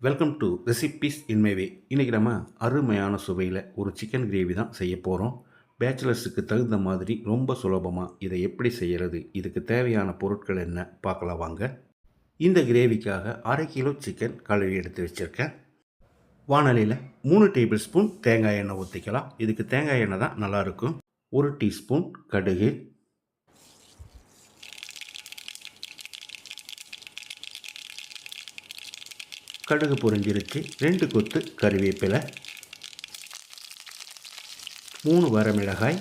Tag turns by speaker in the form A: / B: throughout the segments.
A: Welcome to recipes in my way. இன்றைக்கி நம்ம அருமையான சுவையில் ஒரு சிக்கன் கிரேவி தான் செய்ய போகிறோம். பேச்சுலர்ஸுக்கு தகுந்த மாதிரி ரொம்ப சுலபமாக இதை எப்படி செய்கிறது, இதுக்கு தேவையான பொருட்கள் என்ன பார்க்கலாம் வாங்க. இந்த கிரேவிக்காக 1/2 கிலோ சிக்கன் கழுவி எடுத்து வச்சுருக்கேன். வாணலியில் 3 டேபிள் ஸ்பூன் தேங்காய் எண்ணெய் ஊற்றிக்கலாம். இதுக்கு தேங்காய் எண்ணெய் தான் நல்லாயிருக்கும். 1 டீஸ்பூன் கடுகு, கடுகு பொரிஞ்சிருச்சு. 2 கொத்து கறிவேப்பிலை, 3 வரமிளகாய்,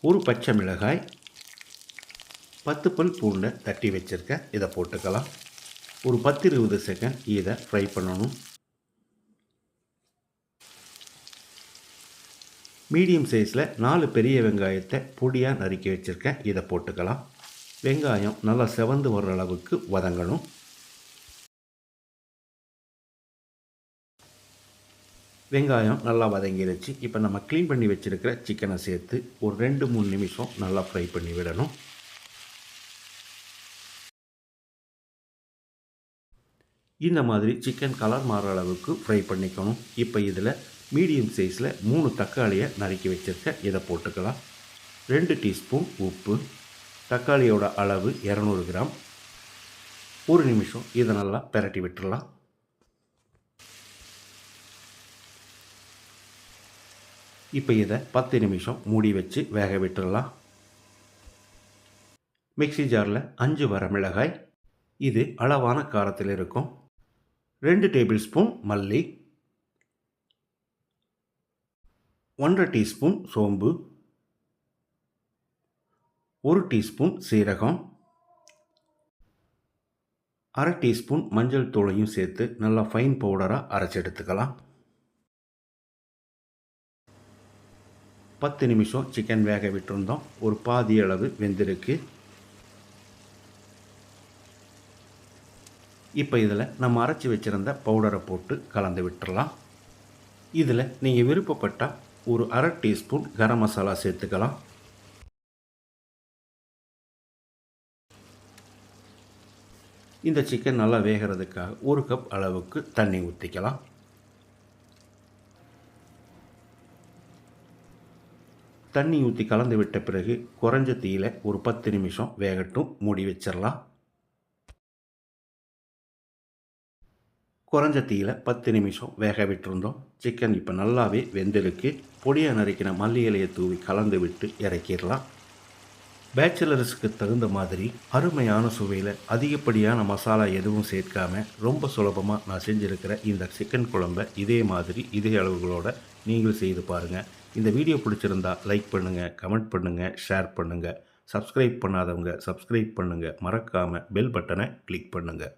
A: 1 பச்சை மிளகாய், 10 பல் பூண்டை தட்டி வச்சுருக்கேன். இதை போட்டுக்கலாம். ஒரு 10-20 செகண்ட் இதை ஃப்ரை பண்ணணும். மீடியம் சைஸில் 4 பெரிய வெங்காயத்தை பொடியாக நறுக்கி வச்சுருக்கேன். இதை போட்டுக்கலாம். வெங்காயம் நல்லா செவந்து வர்ற அளவுக்கு வதங்கணும். வெங்காயம் நல்லா வதங்கிடுச்சு. இப்போ நம்ம க்ளீன் பண்ணி வச்சுருக்கிற சிக்கனை சேர்த்து ஒரு 2-3 நிமிஷம் நல்லா ஃப்ரை பண்ணி விடணும். இந்த மாதிரி சிக்கன் கலர் மாறுற அளவுக்கு ஃப்ரை பண்ணிக்கணும். இப்போ இதில் மீடியம் சைஸில் 3 தக்காளியை நறுக்கி வச்சுருக்கேன். இதை போட்டுக்கலாம். 2 டீஸ்பூன் உப்பு, தக்காளியோட அளவு 200 கிராம். 1 நிமிஷம் இதை நல்லா பிரட்டி விட்டுடலாம். இப்போ இதை 10 நிமிஷம் மூடி வச்சு வேக விட்டுடலாம். மிக்ஸி ஜாரில் 5 வரமிளகாய், இது அளவான காரத்தில் இருக்கும். 2 டேபிள் ஸ்பூன் மல்லி, 1/2 டீஸ்பூன் சோம்பு, 1 டீஸ்பூன் சீரகம், 1/2 டீஸ்பூன் மஞ்சள் தூளையும் சேர்த்து நல்லா ஃபைன் பவுடராக அரைச்சி எடுத்துக்கலாம். 10 நிமிஷம் சிக்கன் வேக விட்டுருந்தோம். ஒரு பாதி அளவு வெந்திருக்கு. இப்போ இதில் நம்ம அரைச்சி வச்சுருந்த பவுடரை போட்டு கலந்து விட்டுடலாம். இதில் நீங்கள் விருப்பப்பட்டால் ஒரு 1/2 டீஸ்பூன் கரம் மசாலா சேர்த்துக்கலாம். இந்த சிக்கன் நல்லா வேகிறதுக்காக 1 கப் அளவுக்கு தண்ணி ஊற்றிக்கலாம். தண்ணி ஊற்றி கலந்து விட்ட பிறகு குறைஞ்ச தீயில ஒரு 10 நிமிஷம் வேகட்டும். மூடி வச்சிடலாம். குறைஞ்ச தீயில 10 நிமிஷம் வேக விட்டுருந்தோம். சிக்கன் இப்போ நல்லாவே வெந்திருக்கு. பொடியாக நறுக்கின மல்லி இலையை தூவி கலந்து விட்டு இறக்கிடலாம். பேச்சுலர்ஸுக்கு தகுந்த மாதிரி அருமையான சுவையில் அதிகப்படியான மசாலா எதுவும் சேர்க்காம ரொம்ப சுலபமாக நான் செஞ்சுருக்கிற இந்த சிக்கன் குழம்பை இதே மாதிரி இதே அளவுகளோடு நீங்களும் செய்து பாருங்கள். இந்த வீடியோ பிடிச்சிருந்தா லைக் பண்ணுங்கள், கமெண்ட் பண்ணுங்கள், ஷேர் பண்ணுங்கள். சப்ஸ்கிரைப் பண்ணாதவங்க சப்ஸ்கிரைப் பண்ணுங்கள். மறக்காமல் பெல் பட்டனை கிளிக் பண்ணுங்கள்.